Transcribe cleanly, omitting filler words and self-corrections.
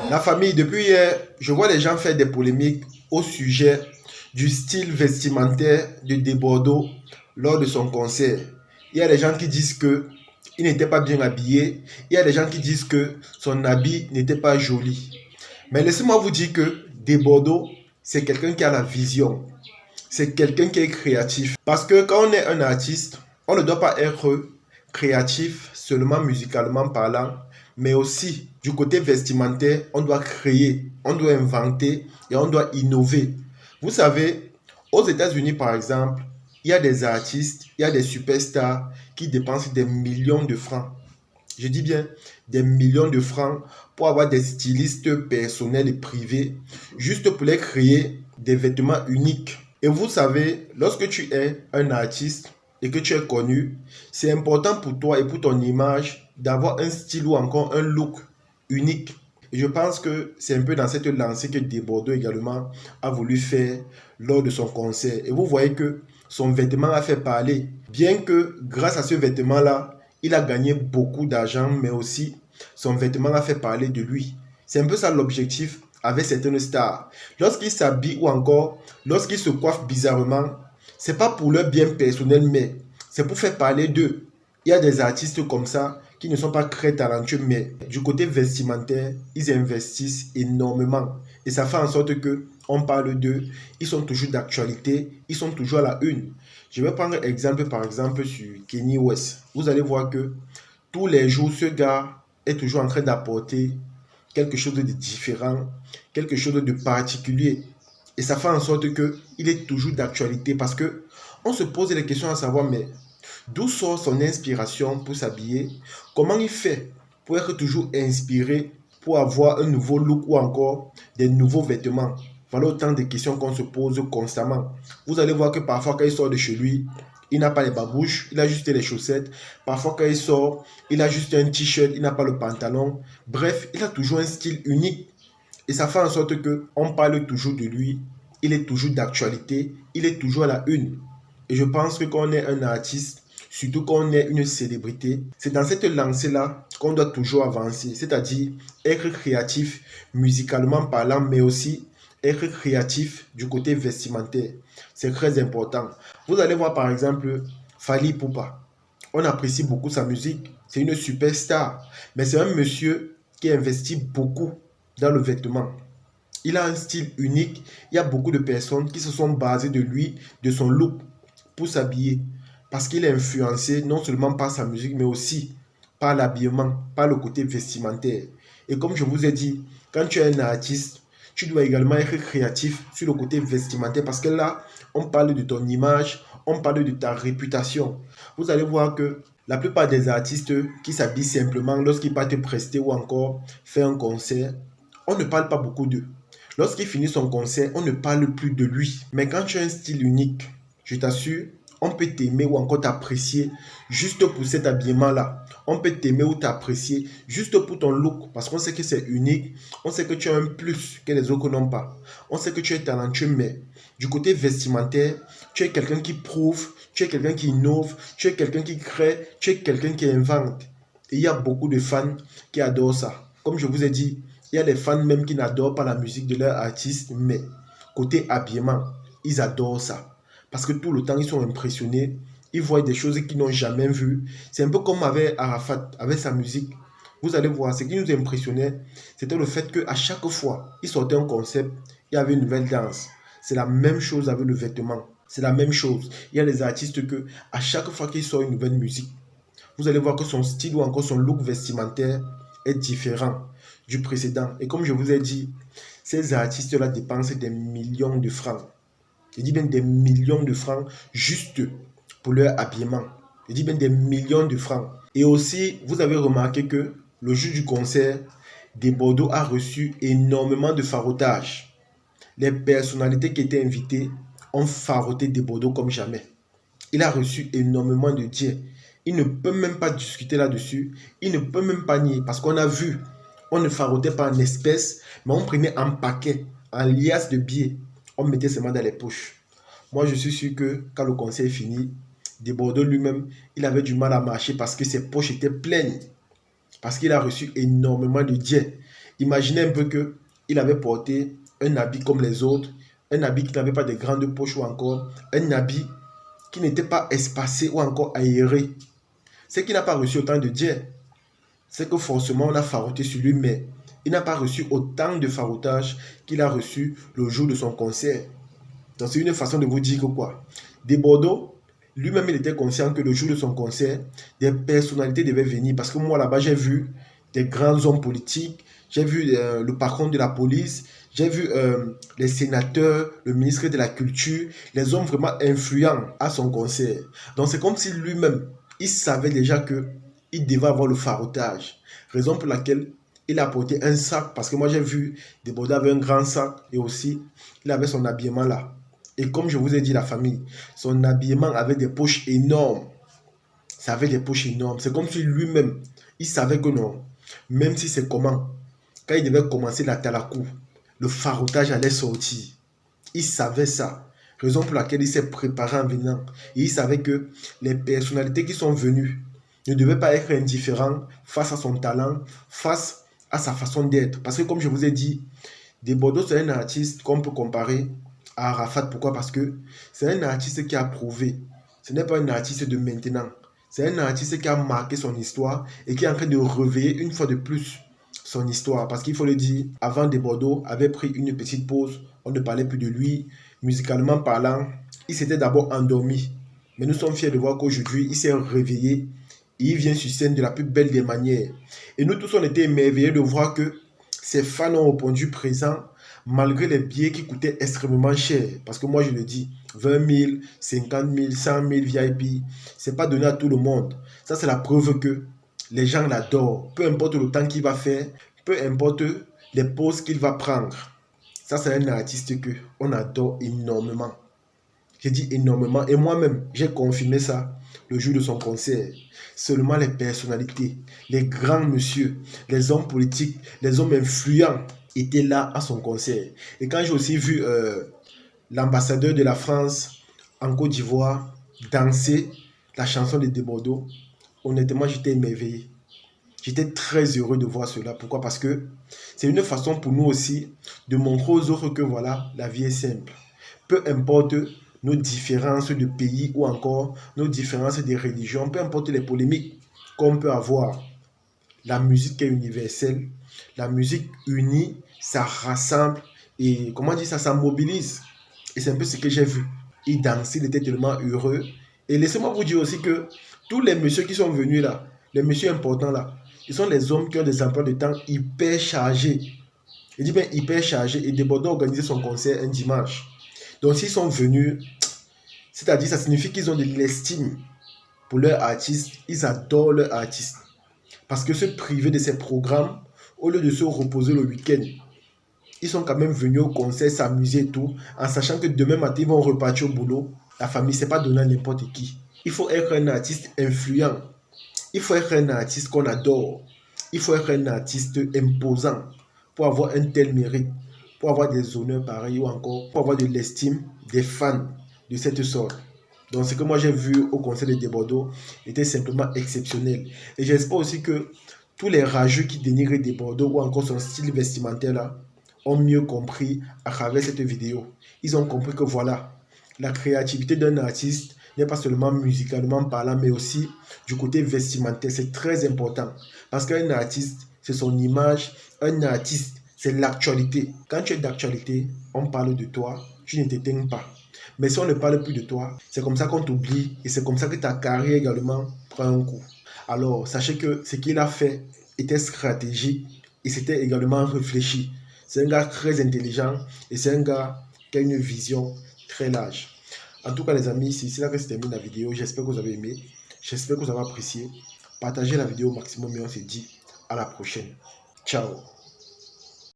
La famille, depuis hier, je vois les gens faire des polémiques au sujet du style vestimentaire de Debordo lors de son concert. Il y a des gens qui disent que il n'était pas bien habillé. Il y a des gens qui disent que son habit n'était pas joli. Mais laissez-moi vous dire que Debordo, c'est quelqu'un qui a la vision. C'est quelqu'un qui est créatif. Parce que quand on est un artiste, on ne doit pas être créatif seulement musicalement parlant, mais aussi du côté vestimentaire, on doit créer, on doit inventer et on doit innover. Vous savez, aux États-Unis par exemple, il y a des artistes, il y a des superstars qui dépensent des millions de francs. Je dis bien des millions de francs pour avoir des stylistes personnels et privés, juste pour les créer des vêtements uniques. Et vous savez, lorsque tu es un artiste et que tu es connu, c'est important pour toi et pour ton image d'avoir un style ou encore un look unique. Et je pense que c'est un peu dans cette lancée que Debordo également a voulu faire lors de son concert. Et vous voyez que son vêtement a fait parler. Bien que grâce à ce vêtement-là, il a gagné beaucoup d'argent, mais aussi son vêtement a fait parler de lui. C'est un peu ça l'objectif avec certaines stars. Lorsqu'ils s'habillent ou encore lorsqu'ils se coiffent bizarrement, c'est pas pour leur bien personnel, mais c'est pour faire parler d'eux. Il y a des artistes comme ça qui ne sont pas très talentueux, mais du côté vestimentaire, ils investissent énormément. Et ça fait en sorte que on parle d'eux, ils sont toujours d'actualité, ils sont toujours à la une. Je vais prendre exemple par exemple sur Kanye West. Vous allez voir que tous les jours, ce gars est toujours en train d'apporter quelque chose de différent, quelque chose de particulier. Et ça fait en sorte qu'il est toujours d'actualité parce que on se pose les questions à savoir, mais d'où sort son inspiration pour s'habiller? Comment il fait pour être toujours inspiré, pour avoir un nouveau look ou encore des nouveaux vêtements? Voilà autant de questions qu'on se pose constamment. Vous allez voir que parfois quand il sort de chez lui, il n'a pas les babouches, il a juste les chaussettes. Parfois quand il sort, il a juste un t-shirt, il n'a pas le pantalon. Bref, il a toujours un style unique. Et ça fait en sorte qu'on parle toujours de lui. Il est toujours d'actualité, il est toujours à la une. Et je pense que quand on est un artiste, surtout quand on est une célébrité, c'est dans cette lancée-là qu'on doit toujours avancer. C'est-à-dire être créatif musicalement parlant, mais aussi être créatif du côté vestimentaire. C'est très important. Vous allez voir par exemple Fally Ipupa. On apprécie beaucoup sa musique. C'est une superstar. Mais c'est un monsieur qui investit beaucoup dans le vêtement. Il a un style unique. Il y a beaucoup de personnes qui se sont basées de lui, de son look, pour s'habiller. Parce qu'il est influencé non seulement par sa musique, mais aussi par l'habillement, par le côté vestimentaire. Et comme je vous ai dit, quand tu es un artiste, tu dois également être créatif sur le côté vestimentaire. Parce que là, on parle de ton image, on parle de ta réputation. Vous allez voir que la plupart des artistes qui s'habillent simplement lorsqu'ils partent prester ou encore faire un concert, on ne parle pas beaucoup d'eux. Lorsqu'il finit son concert, on ne parle plus de lui. Mais quand tu as un style unique, je t'assure, on peut t'aimer ou encore t'apprécier juste pour cet habillement-là. On peut t'aimer ou t'apprécier juste pour ton look parce qu'on sait que c'est unique. On sait que tu as un plus que les autres n'ont pas. On sait que tu es talentueux, mais du côté vestimentaire, tu es quelqu'un qui prouve, tu es quelqu'un qui innove, tu es quelqu'un qui crée, tu es quelqu'un qui invente. Et il y a beaucoup de fans qui adorent ça. Comme je vous ai dit, il y a des fans même qui n'adorent pas la musique de leur artiste, mais côté habillement, ils adorent ça. Parce que tout le temps, ils sont impressionnés. Ils voient des choses qu'ils n'ont jamais vues. C'est un peu comme avec Arafat, avec sa musique. Vous allez voir, ce qui nous impressionnait, c'était le fait qu'à chaque fois, il sortait un concept, il y avait une nouvelle danse. C'est la même chose avec le vêtement. C'est la même chose. Il y a des artistes que, à chaque fois qu'il sort une nouvelle musique, vous allez voir que son style ou encore son look vestimentaire est différent du précédent. Et comme je vous ai dit, ces artistes-là dépensent des millions de francs. Je dis bien des millions de francs juste pour leur habillement. Je dis bien des millions de francs. Et aussi, vous avez remarqué que le jour du concert, Debordo a reçu énormément de farotage. Les personnalités qui étaient invitées ont faroté Debordo comme jamais. Il a reçu énormément de dieux. Il ne peut même pas discuter là-dessus. Il ne peut même pas nier parce qu'on a vu, on ne farotait pas en espèces, mais on prenait en paquet, en liasse de billets. On mettait seulement dans les poches. Moi, je suis sûr que quand le concert est fini, Debordo lui-même, il avait du mal à marcher parce que ses poches étaient pleines. Parce qu'il a reçu énormément de dieux. Imaginez un peu que il avait porté un habit comme les autres, un habit qui n'avait pas de grandes poches ou encore un habit qui n'était pas espacé ou encore aéré. C'est qu'il n'a pas reçu autant de dières. C'est que forcément on a farouté sur lui, mais il n'a pas reçu autant de faroutage qu'il a reçu le jour de son concert. Donc c'est une façon de vous dire que quoi. Desbordeaux, lui-même il était conscient que le jour de son concert, des personnalités devaient venir. Parce que moi là-bas j'ai vu des grands hommes politiques, j'ai vu le patron de la police, j'ai vu les sénateurs, le ministre de la Culture, les hommes vraiment influents à son concert. Donc c'est comme si lui-même, il savait déjà que il devait avoir le faroutage. Raison pour laquelle il a porté un sac. Parce que moi j'ai vu Desbordeaux avait un grand sac et aussi il avait son habillement là. Et comme je vous ai dit, la famille, son habillement avait des poches énormes. Ça avait des poches énormes. C'est comme si lui-même, il savait que non. Même si c'est comment, quand il devait commencer la talakou, le faroutage allait sortir. Il savait ça. Raison pour laquelle il s'est préparé en venant. Et il savait que les personnalités qui sont venues ne devaient pas être indifférents face à son talent, face à sa façon d'être. Parce que comme je vous ai dit, Desbordeaux, c'est un artiste qu'on peut comparer à Arafat. Pourquoi? Parce que c'est un artiste qui a prouvé. Ce n'est pas un artiste de maintenant. C'est un artiste qui a marqué son histoire et qui est en train de réveiller une fois de plus son histoire. Parce qu'il faut le dire, avant Desbordeaux avait pris une petite pause. On ne parlait plus de lui. Musicalement parlant, il s'était d'abord endormi. Mais nous sommes fiers de voir qu'aujourd'hui, il s'est réveillé et il vient sur scène de la plus belle des manières. Et nous tous, on était émerveillés de voir que ses fans ont répondu présent malgré les billets qui coûtaient extrêmement cher. Parce que moi, je le dis, 20 000, 50 000, 100 000 VIP, ce n'est pas donné à tout le monde. Ça, c'est la preuve que les gens l'adorent. Peu importe le temps qu'il va faire, peu importe les pauses qu'il va prendre. Ça, c'est un artiste qu'on adore énormément. J'ai dit énormément. Et moi-même, j'ai confirmé ça le jour de son concert. Seulement les personnalités, les grands messieurs, les hommes politiques, les hommes influents étaient là à son concert. Et quand j'ai aussi vu l'ambassadeur de la France en Côte d'Ivoire danser la chanson de Desbordeaux, honnêtement, j'étais émerveillé. J'étais très heureux de voir cela. Pourquoi? Parce que c'est une façon pour nous aussi de montrer aux autres que voilà, la vie est simple. Peu importe nos différences de pays ou encore nos différences de religion, peu importe les polémiques qu'on peut avoir, la musique est universelle. La musique unie, ça rassemble et comment dire ça, ça mobilise. Et c'est un peu ce que j'ai vu. Il dansait, il était tellement heureux. Et laissez-moi vous dire aussi que tous les messieurs qui sont venus là, les messieurs importants là, ils sont les hommes qui ont des emplois de temps hyper chargés. Je dis bien hyper chargés. Et Desbordeaux a organisé son concert un dimanche. Donc s'ils sont venus, c'est-à-dire ça signifie qu'ils ont de l'estime pour leur artiste. Ils adorent leur artiste. Parce que se priver de ces programmes, au lieu de se reposer le week-end, ils sont quand même venus au concert, s'amuser et tout, en sachant que demain matin, ils vont repartir au boulot. La famille, c'est pas donné à n'importe qui. Il faut être un artiste influent. Il faut être un artiste qu'on adore. Il faut être un artiste imposant pour avoir un tel mérite, pour avoir des honneurs pareils ou encore pour avoir de l'estime des fans de cette sorte. Donc ce que moi j'ai vu au concert de Desbordeaux était simplement exceptionnel. Et j'espère aussi que tous les rageux qui dénigrent Desbordeaux ou encore son style vestimentaire là ont mieux compris à travers cette vidéo. Ils ont compris que voilà, la créativité d'un artiste n'est pas seulement musicalement parlant, mais aussi du côté vestimentaire. C'est très important. Parce qu'un artiste, c'est son image. Un artiste, c'est l'actualité. Quand tu es d'actualité, on parle de toi, tu ne t'éteins pas. Mais si on ne parle plus de toi, c'est comme ça qu'on t'oublie et c'est comme ça que ta carrière également prend un coup. Alors, sachez que ce qu'il a fait était stratégique et c'était également réfléchi. C'est un gars très intelligent et c'est un gars qui a une vision très large. En tout cas, les amis, c'est là que se termine la vidéo. J'espère que vous avez aimé. J'espère que vous avez apprécié. Partagez la vidéo au maximum et on se dit à la prochaine. Ciao.